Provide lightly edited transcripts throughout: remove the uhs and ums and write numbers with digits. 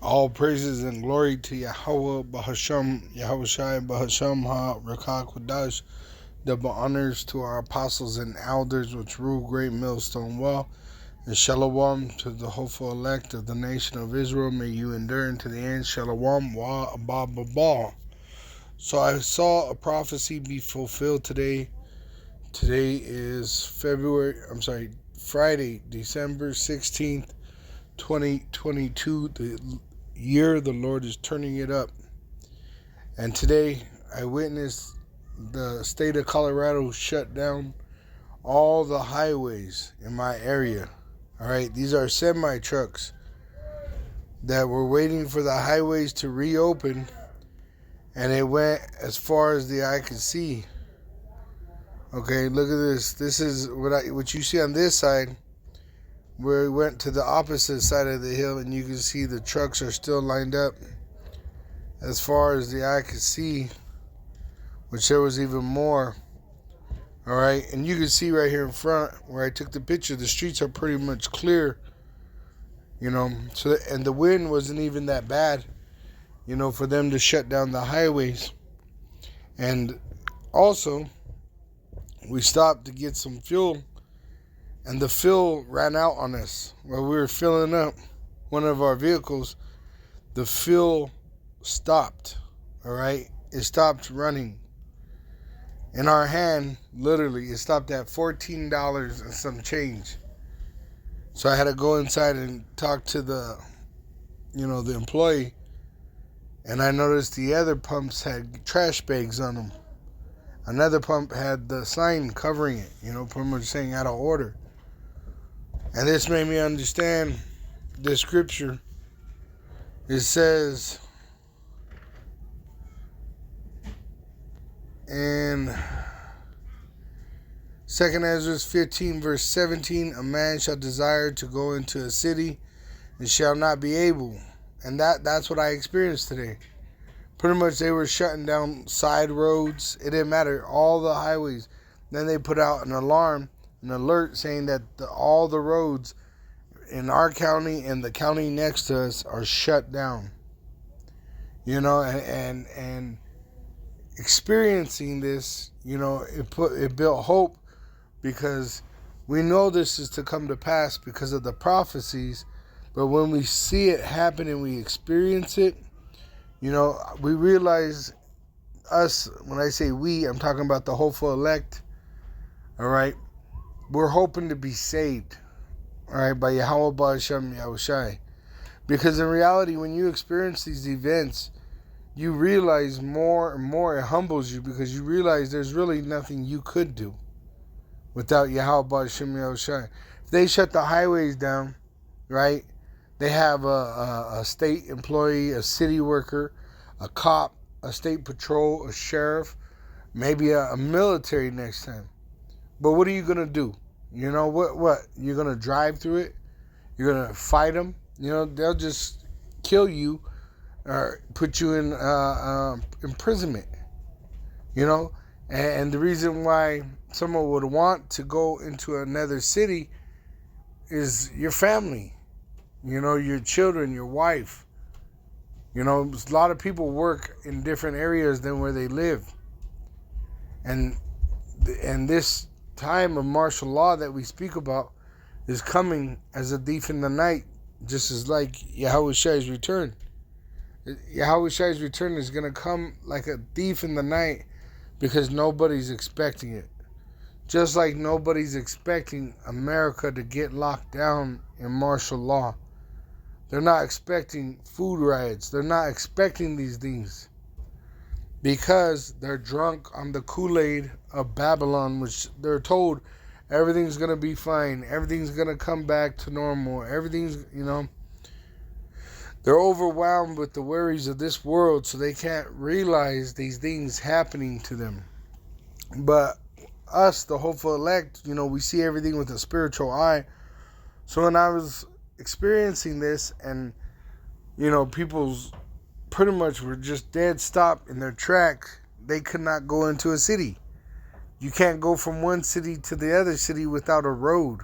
All praises and glory to Yahweh Bahasham, Yahweh Shai Bahasham Ha Rakak Wadash. Double honors to our apostles and elders which rule Great Millstone Well. And Shalom to the hopeful elect of the nation of Israel. May you endure unto the end. Shalom Wa Abba. So I saw a prophecy be fulfilled today. Today is Friday, December 16th, 2022. The year the Lord is turning it up. And today I witnessed the state of Colorado shut down all the highways in my area. All right, these are semi trucks that were waiting for the highways to reopen, and it went as far as the eye could see. Okay, look at this. This is what you see on this side, where it went to the opposite side of the hill, and you can see the trucks are still lined up as far as the eye could see, which there was even more. All right, and you can see right here in front where I took the picture, the streets are pretty much clear, and the wind wasn't even that bad, for them to shut down the highways. And also, we stopped to get some fuel, and the fuel ran out on us. While we were filling up one of our vehicles, the fuel stopped, all right? It stopped running. In our hand, literally, it stopped at $14 and some change. So I had to go inside and talk to the employee, and I noticed the other pumps had trash bags on them. Another pump had the sign covering it, pretty much saying out of order. And this made me understand the scripture. It says in 2 Ezra 15 verse 17, a man shall desire to go into a city and shall not be able. And that's what I experienced today. Pretty much they were shutting down side roads. It didn't matter. All the highways. Then they put out an alarm, an alert saying that all the roads in our county and the county next to us are shut down. And experiencing this, it built hope, because we know this is to come to pass because of the prophecies. But when we see it happen and we experience it, we realize us, when I say we, I'm talking about the hopeful elect, all right? We're hoping to be saved, all right, by Yahweh Ba'ashem Yahushai. Because in reality, when you experience these events, you realize more and more, it humbles you, because you realize there's really nothing you could do without Yahweh Ba'ashem Yahushai. If they shut the highways down, right, they have a state employee, a city worker, a cop, a state patrol, a sheriff, maybe a military next time. But what are you going to do? What? You're going to drive through it? You're going to fight them? They'll just kill you or put you in imprisonment. And the reason why someone would want to go into another city is your family. Your children, your wife. A lot of people work in different areas than where they live. And this time of martial law that we speak about is coming as a thief in the night, just as like Yahweh Shai's return. Yahweh Shai's return is going to come like a thief in the night, because nobody's expecting it. Just like nobody's expecting America to get locked down in martial law. They're not expecting food riots. They're not expecting these things, because they're drunk on the Kool-Aid of Babylon, which they're told everything's going to be fine. Everything's going to come back to normal. Everything's, they're overwhelmed with the worries of this world, so they can't realize these things happening to them. But us, the hopeful elect, we see everything with a spiritual eye. So when I was experiencing this, and people's pretty much were just dead stop in their tracks, they could not go into a city. You can't go from one city to the other city without a road.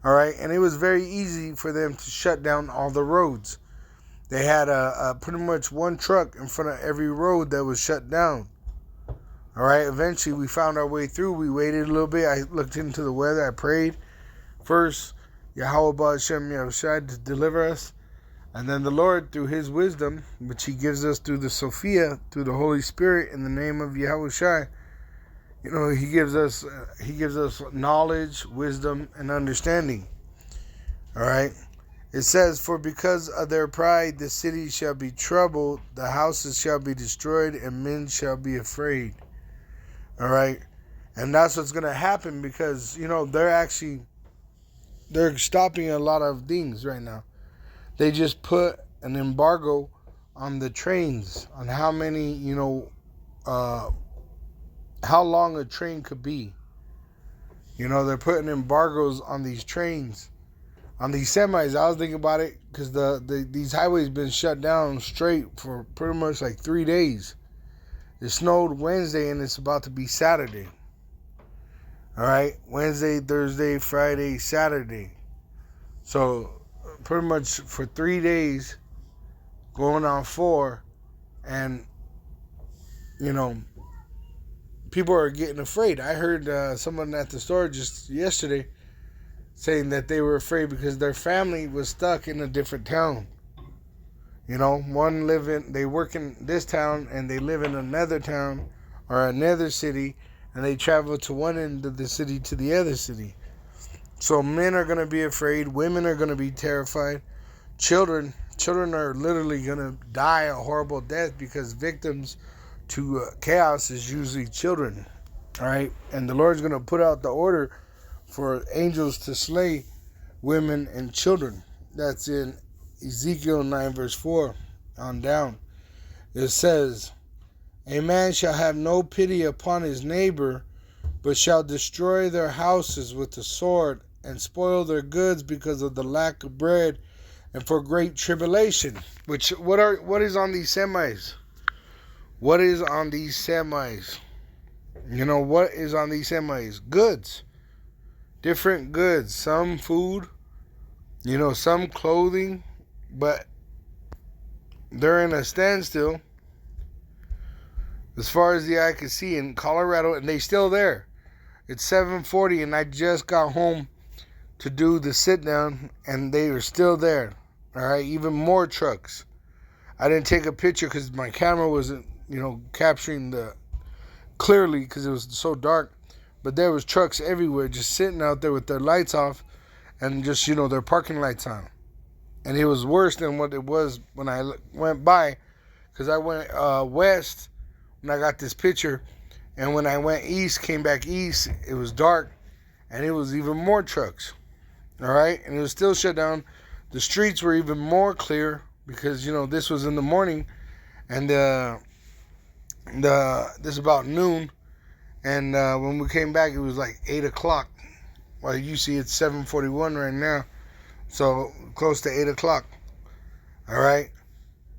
All right, and it was very easy for them to shut down all the roads. They had a pretty much one truck in front of every road that was shut down. All right, eventually we found our way through. We waited a little bit. I looked into the weather. I prayed first, Yahweh Ba'Shem Yahushai, to deliver us. And then the Lord, through His wisdom, which He gives us through the Sophia, through the Holy Spirit, in the name of Yahushai, He gives us knowledge, wisdom, and understanding. All right. It says, "For because of their pride, the city shall be troubled, the houses shall be destroyed, and men shall be afraid." All right. And that's what's going to happen because, they're stopping a lot of things right now. They just put an embargo on the trains, on how many, how long a train could be. They're putting embargoes on these trains, on these semis. I was thinking about it because these highways been shut down straight for pretty much like 3 days. It snowed Wednesday and it's about to be Saturday. All right, Wednesday, Thursday, Friday, Saturday. So pretty much for 3 days, going on 4, and people are getting afraid. I heard someone at the store just yesterday saying that they were afraid because their family was stuck in a different town. They work in this town and they live in another town or another city, and they travel to one end of the city to the other city. So men are going to be afraid. Women are going to be terrified. Children are literally going to die a horrible death because victims to chaos is usually children. All right. And the Lord's going to put out the order for angels to slay women and children. That's in Ezekiel 9 verse 4 on down. It says, "A man shall have no pity upon his neighbor, but shall destroy their houses with the sword and spoil their goods because of the lack of bread and for great tribulation." What is on these semis? What is on these semis? What is on these semis? Goods. Different goods. Some food, some clothing, but they're in a standstill as far as the eye can see in Colorado, and they still there. It's 7:40 and I just got home to do the sit down and they are still there. All right, even more trucks. I didn't take a picture because my camera wasn't, capturing the clearly because it was so dark. But there was trucks everywhere just sitting out there with their lights off and just, their parking lights on. And it was worse than what it was when I went by, because I went west when I got this picture. And when I went east, came back east, it was dark and it was even more trucks. All right. And it was still shut down. The streets were even more clear because, this was in the morning and this about noon. And when we came back, it was like 8 o'clock. Well, you see it's 7:41 right now. So close to 8 o'clock. All right.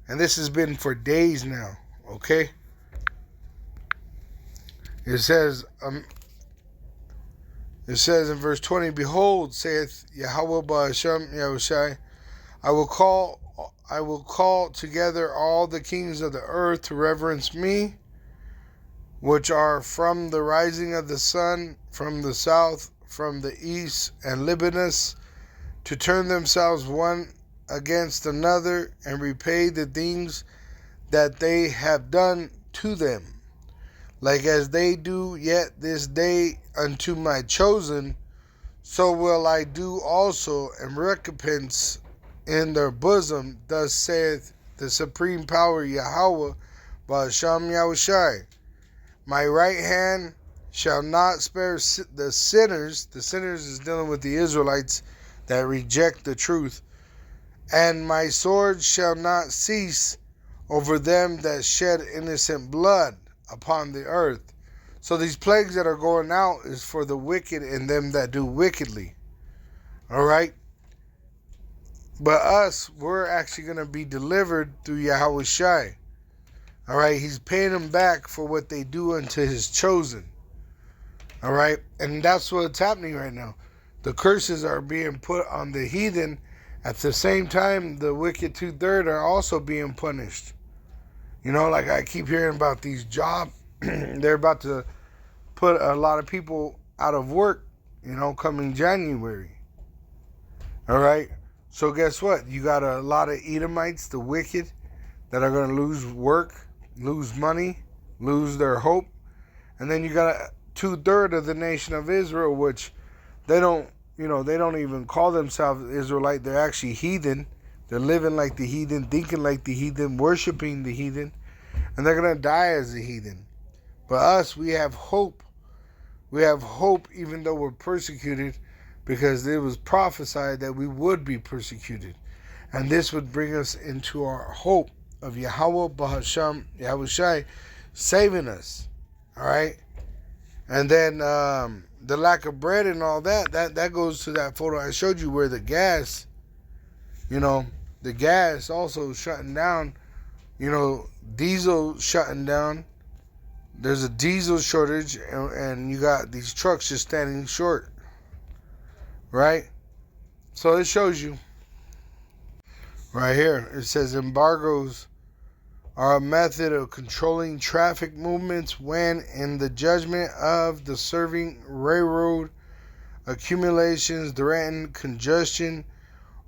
And this has been for days now. Okay. It says in verse 20, "Behold, saith Yahweh Ba'Shem Yahushai, I will call together all the kings of the earth to reverence me, which are from the rising of the sun, from the south, from the east, and Libanus, to turn themselves one against another and repay the things that they have done to them, like as they do yet this day unto my chosen, so will I do also, and recompense in their bosom. Thus saith the supreme power Yahweh Ba'Shem Yahushai, my right hand shall not spare the sinners." The sinners is dealing with the Israelites that reject the truth. "And my sword shall not cease over them that shed innocent blood upon the earth." So these plagues that are going out is for the wicked and them that do wickedly. All right. But us, we're actually going to be delivered through Yahweh Shai. All right. He's paying them back for what they do unto his chosen. All right. And that's what's happening right now. The curses are being put on the heathen At the same time, the wicked two-thirds are also being punished. You know, like I keep hearing about these jobs. They're about to put a lot of people out of work, coming January. All right? So guess what? You got a lot of Edomites, the wicked, that are going to lose work, lose money, lose their hope. And then you got two-thirds of the nation of Israel, which they don't even call themselves Israelite. They're actually heathen. They're living like the heathen, thinking like the heathen, worshiping the heathen, and they're going to die as a heathen. But us, we have hope. We have hope even though we're persecuted, because it was prophesied that we would be persecuted. And this would bring us into our hope of Yahweh Bahasham, Yahushai, saving us. All right? And then the lack of bread and all that goes to that photo I showed you where the gas, the gas also shutting down, diesel shutting down. There's a diesel shortage, and you got these trucks just standing short, right? So it shows you right here. It says embargoes are a method of controlling traffic movements when, in the judgment of the serving railroad, accumulations threaten congestion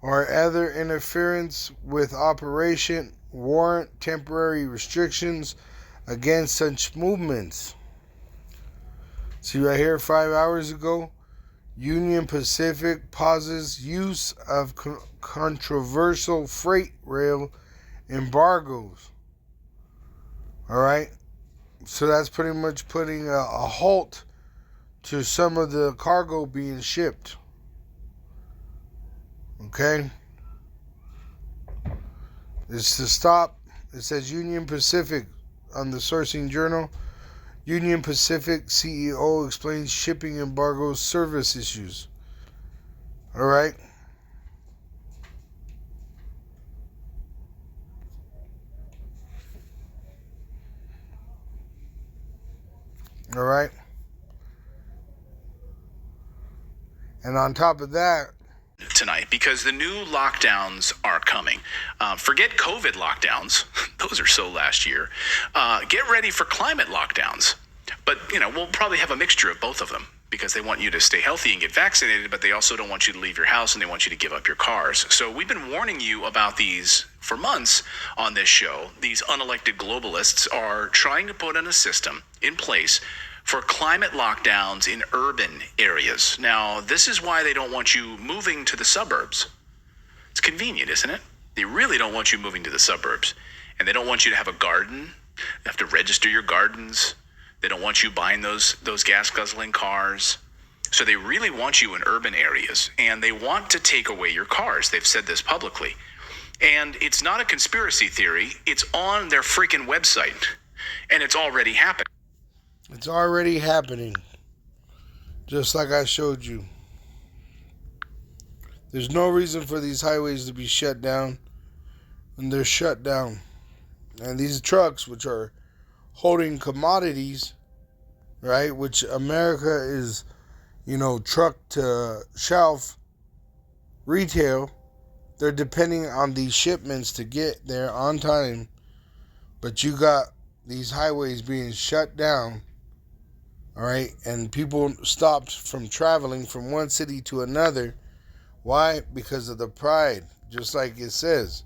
or other interference with operation warrant temporary restrictions against such movements. See right here, 5 hours ago, Union Pacific pauses use of controversial freight rail embargoes. All right, so that's pretty much putting a halt to some of the cargo being shipped. Okay, it's to stop. It says Union Pacific on the Sourcing Journal. Union Pacific CEO explains shipping embargo service issues. All right. All right. And on top of that, tonight, because the new lockdowns are coming. Forget COVID lockdowns. Those are so last year. Get ready for climate lockdowns. But, we'll probably have a mixture of both of them, because they want you to stay healthy and get vaccinated, but they also don't want you to leave your house, and they want you to give up your cars. So we've been warning you about these for months on this show. These unelected globalists are trying to put in a system in place for climate lockdowns in urban areas. Now, this is why they don't want you moving to the suburbs. It's convenient, isn't it? They really don't want you moving to the suburbs. And they don't want you to have a garden. You have to register your gardens. They don't want you buying those gas-guzzling cars. So they really want you in urban areas. And they want to take away your cars. They've said this publicly. And it's not a conspiracy theory. It's on their freaking website. And it's already happened. It's already happening. Just like I showed you. There's no reason for these highways to be shut down. And they're shut down. And these trucks, which are holding commodities, right, which America is, truck to shelf retail, they're depending on these shipments to get there on time. But you got these highways being shut down. All right, and people stopped from traveling from one city to another. Why? Because of the pride, just like it says.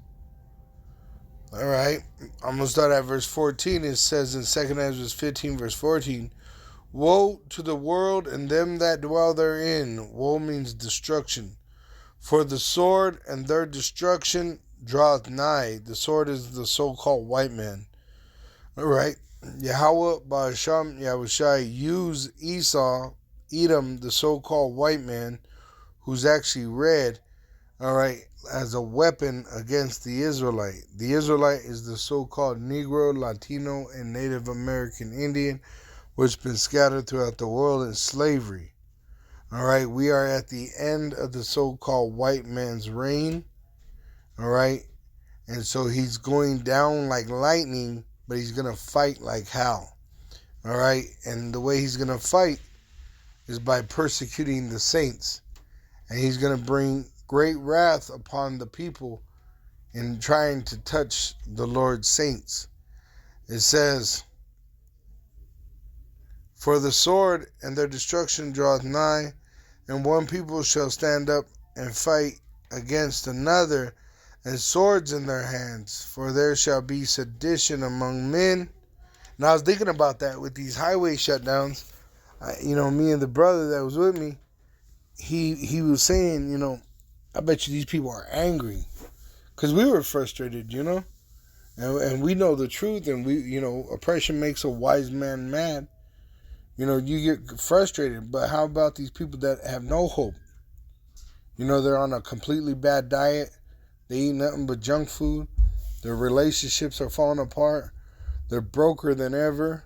All right, I'm going to start at verse 14. It says in 2 Ezra 15, verse 14, woe to the world and them that dwell therein. Woe means destruction. For the sword and their destruction draweth nigh. The sword is the so-called white man. All right. Yahweh Ba'asham Yahushai used Esau, Edom, the so-called white man, who's actually red, all right, as a weapon against the Israelite. The Israelite is the so-called Negro, Latino, and Native American Indian, which has been scattered throughout the world in slavery. All right, we are at the end of the so-called white man's reign. All right, and so he's going down like lightning, but he's going to fight like hell. All right, and the way he's going to fight is by persecuting the saints. And he's going to bring great wrath upon the people in trying to touch the Lord's saints. It says, "For the sword and their destruction draweth nigh, and one people shall stand up and fight against another, and swords in their hands. For there shall be sedition among men." And I was thinking about that with these highway shutdowns. Me and the brother that was with me, he was saying, I bet you these people are angry. Because we were frustrated, And we know the truth, and oppression makes a wise man mad. You get frustrated, but how about these people that have no hope? They're on a completely bad diet. They eat nothing but junk food. Their relationships are falling apart. They're broker than ever,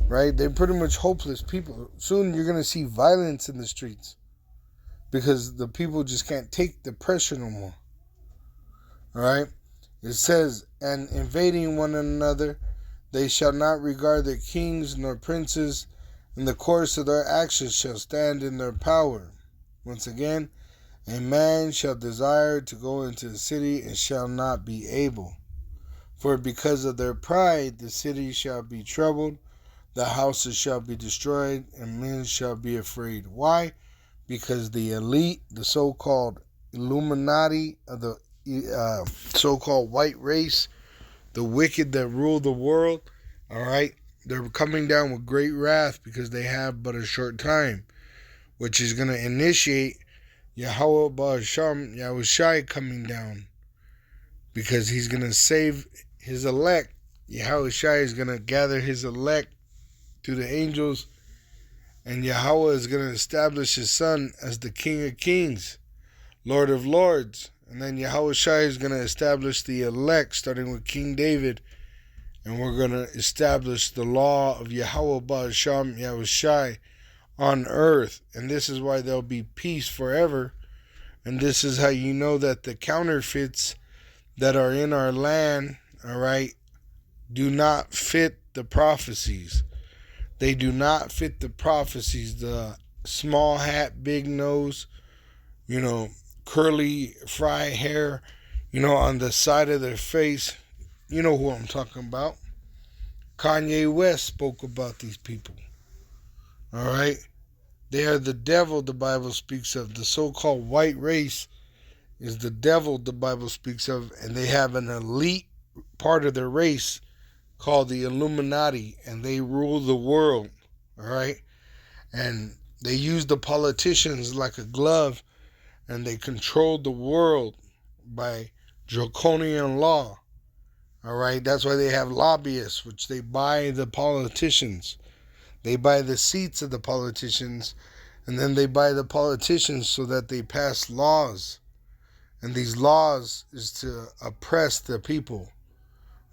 right? They're pretty much hopeless people. Soon you're going to see violence in the streets because the people just can't take the pressure no more. All right? It says, "And invading one another, they shall not regard their kings nor princes, and the course of their actions shall stand in their power." Once again, "A man shall desire to go into the city and shall not be able. For because of their pride the city shall be troubled, the houses shall be destroyed, and men shall be afraid." Why? Because the elite, the so-called Illuminati of the so-called white race, the wicked that rule the world, all right, they're coming down with great wrath because they have but a short time, which is going to initiate Yahweh Ba'asham, Yahushai coming down, because he's going to save his elect. Yahushai is going to gather his elect to the angels, and Yahweh is going to establish his son as the King of Kings, Lord of Lords. And then Yahushai is going to establish the elect, starting with King David, and we're going to establish the law of Yahweh Ba'asham Yahushai on earth. And this is why there'll be peace forever. And this is how you know that the counterfeits that are in our land, all right, do not fit the prophecies. They do not fit the prophecies. The small hat, big nose, curly fry hair, on the side of their face. You know who I'm talking about. Kanye West spoke about these people. All right? They are the devil the Bible speaks of. The so-called white race is the devil the Bible speaks of, and they have an elite part of their race called the Illuminati, and they rule the world, all right? And they use the politicians like a glove, and they control the world by draconian law, all right? That's why they have lobbyists, which they buy the politicians. They buy the seats of the politicians, and then they buy the politicians so that they pass laws. And these laws is to oppress the people,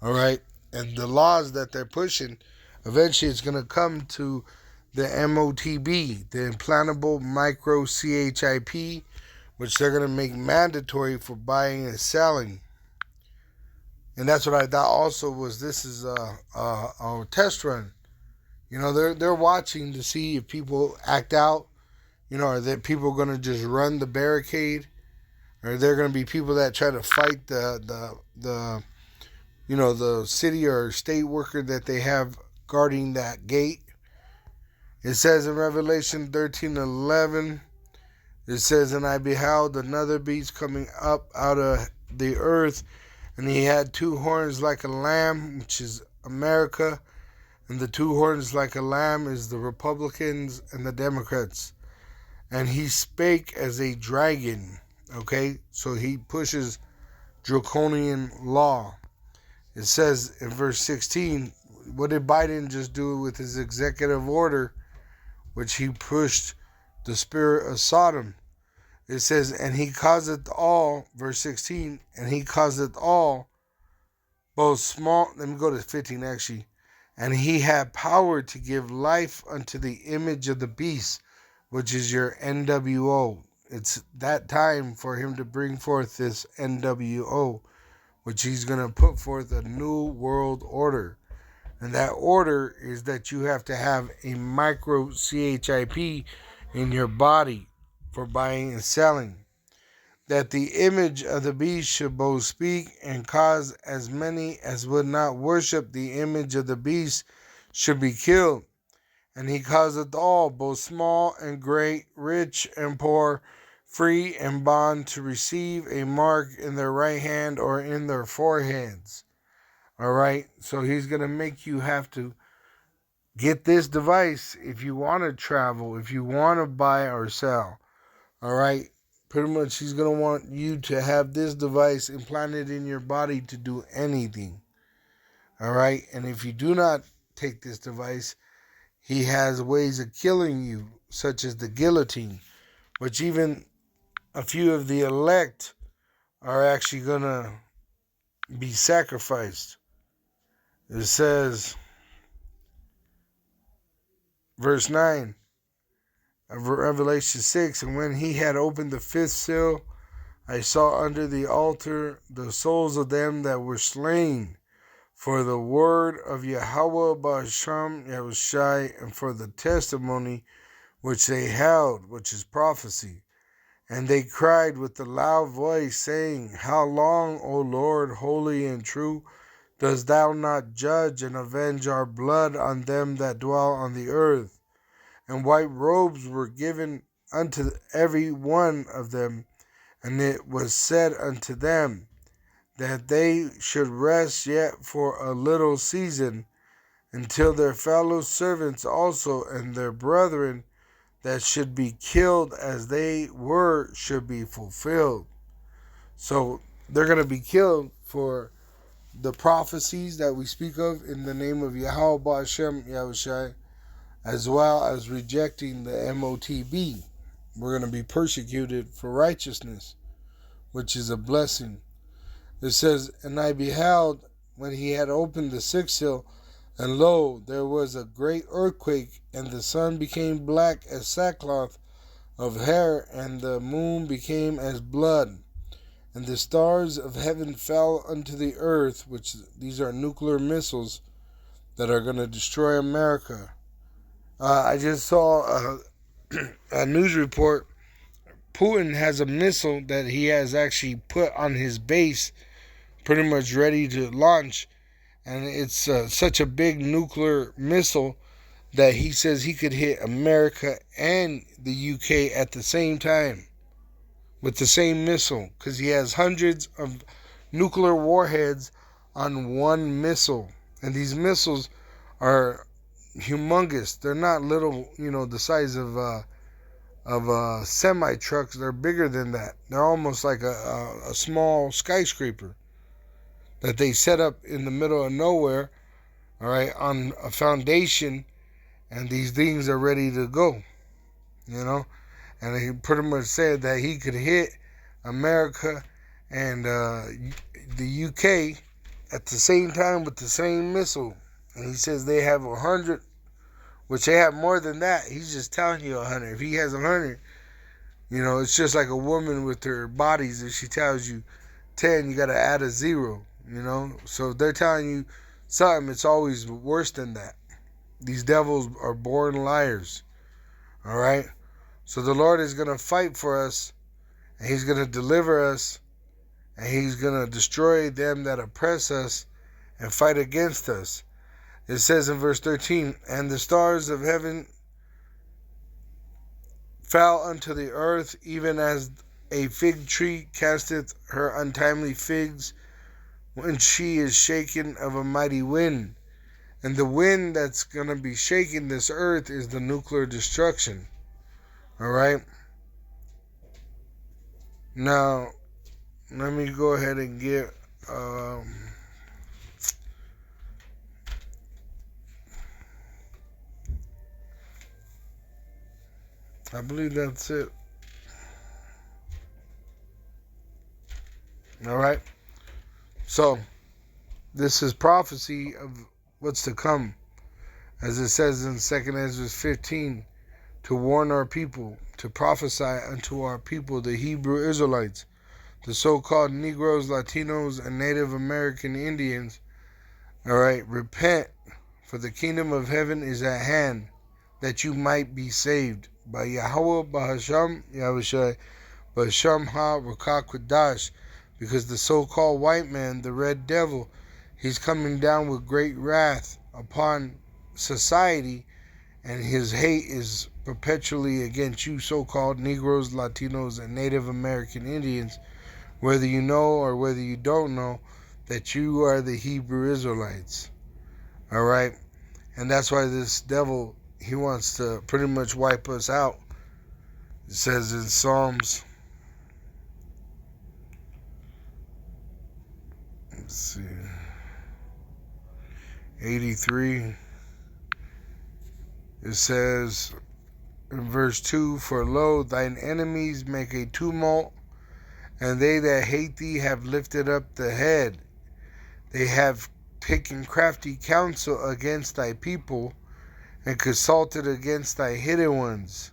all right? And the laws that they're pushing, eventually it's going to come to the MOTB, the implantable microchip, which they're going to make mandatory for buying and selling. And that's what I thought also was this is a test run. They're watching to see if people act out. Are there people going to just run the barricade? Or are there going to be people that try to fight the city or state worker that they have guarding that gate? It says in Revelation 13:11, it says, "And I beheld another beast coming up out of the earth, and he had 2 horns like a lamb," which is America, and the 2 horns like a lamb is the Republicans and the Democrats. "And he spake as a dragon." Okay, so he pushes draconian law. It says in verse 16, what did Biden just do with his executive order, which he pushed the spirit of Sodom? It says, "And he causeth all," verse 16, "and he causeth all, both small," let me go to 15 actually, "and he had power to give life unto the image of the beast," which is your NWO. It's that time for him to bring forth this NWO, which he's going to put forth a new world order. And that order is that you have to have a microchip in your body for buying and selling. that the image of the beast should both speak and cause as many as would not worship the image of the beast should be killed. And he causeth all, both small and great, rich and poor, free and bond, to receive a mark in their right hand or in their foreheads. All right, so he's going to make you have to get this device if you want to travel, if you want to buy or sell. All right, pretty much he's going to want you to have this device implanted in your body to do anything. All right, and if you do not take this device, he has ways of killing you, such as the guillotine, which even a few of the elect are actually going to be sacrificed. It says, verse 9 of Revelation 6, and when he had opened the fifth seal, I saw under the altar the souls of them that were slain for the word of Yahweh Ba'asham Yahushai, and for the testimony which they held, which is prophecy. And they cried with a loud voice, saying, How long, O Lord, holy and true, dost thou not judge and avenge our blood on them that dwell on the earth? And white robes were given unto every one of them, and it was said unto them, that they should rest yet for a little season, until their fellow servants also and their brethren that should be killed as they were should be fulfilled. So they're going to be killed for the prophecies that we speak of in the name of Yahweh Ba'ashem Yahushai, as well as rejecting the MOTB. We're going to be persecuted for righteousness, which is a blessing. It says, And I beheld when he had opened the sixth seal, and lo, there was a great earthquake, and the sun became black as sackcloth of hair, and the moon became as blood, and the stars of heaven fell unto the earth, which these are nuclear missiles that are going to destroy America. I just saw a news report. Putin has a missile that he has actually put on his base, pretty much ready to launch, and it's such a big nuclear missile that he says he could hit America and the UK at the same time with the same missile, because he has hundreds of nuclear warheads on one missile, and these missiles are humongous. They're not little, the size of semi trucks. They're bigger than that. They're almost like a small skyscraper that they set up in the middle of nowhere, all right, on a foundation, and these things are ready to go, And he pretty much said that he could hit America and the UK at the same time with the same missile. And he says they have 100, which they have more than that. He's just telling you 100. If he has 100, it's just like a woman with her bodies. If she tells you 10, you got to add a 0. So if they're telling you something, it's always worse than that. These devils are born liars. All right? So the Lord is going to fight for us, and he's going to deliver us, and he's going to destroy them that oppress us and fight against us. It says in verse 13, And the stars of heaven fell unto the earth, even as a fig tree casteth her untimely figs, when she is shaken of a mighty wind. And the wind that's going to be shaking this earth is the nuclear destruction. All right? Now, let me go ahead and get... I believe that's it. All right? So, this is prophecy of what's to come. As it says in 2 Ezra 15, to warn our people, to prophesy unto our people, the Hebrew Israelites, the so-called Negroes, Latinos, and Native American Indians. All right, repent, for the kingdom of heaven is at hand, that you might be saved. By Yahweh Bahasham Yahushai, but Shamha Rakakwadash, because the so-called white man, the red devil, he's coming down with great wrath upon society, and his hate is perpetually against you so-called Negroes, Latinos, and Native American Indians, whether you know or whether you don't know that you are the Hebrew Israelites. All right? And that's why this devil, he wants to pretty much wipe us out. It says in Psalms, let's see, 83, it says in verse 2, for lo, thine enemies make a tumult, and they that hate thee have lifted up the head. They have taken crafty counsel against thy people, and consulted against thy hidden ones.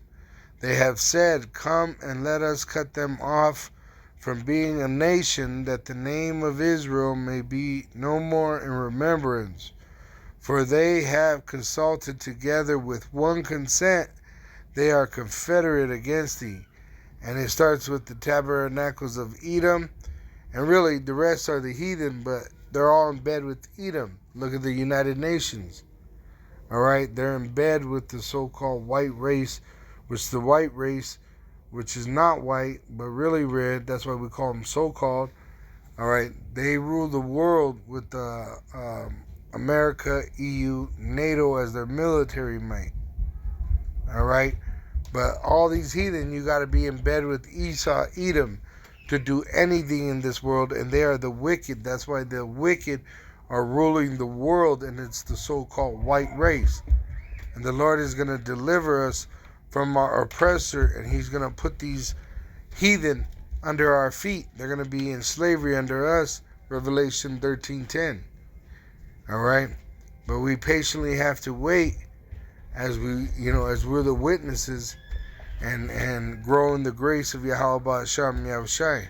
They have said, come and let us cut them off from being a nation, that the name of Israel may be no more in remembrance. For they have consulted together with one consent, they are confederate against thee. And it starts with the tabernacles of Edom, and really the rest are the heathen, but they're all in bed with Edom. Look at the United Nations. All right, they're in bed with the so-called white race, which the white race, which is not white but really red. That's why we call them so-called. All right, they rule the world with America, EU, NATO as their military might. All right, but all these heathen, you got to be in bed with Esau, Edom, to do anything in this world, and they are the wicked. That's why the wicked are ruling the world, and it's the so-called white race. And the Lord is going to deliver us from our oppressor, and he's going to put these heathen under our feet. They're going to be in slavery under us, Revelation 13:10. All right? But we patiently have to wait as as we're the witnesses and grow in the grace of Yahweh Ba'asham Yahushai.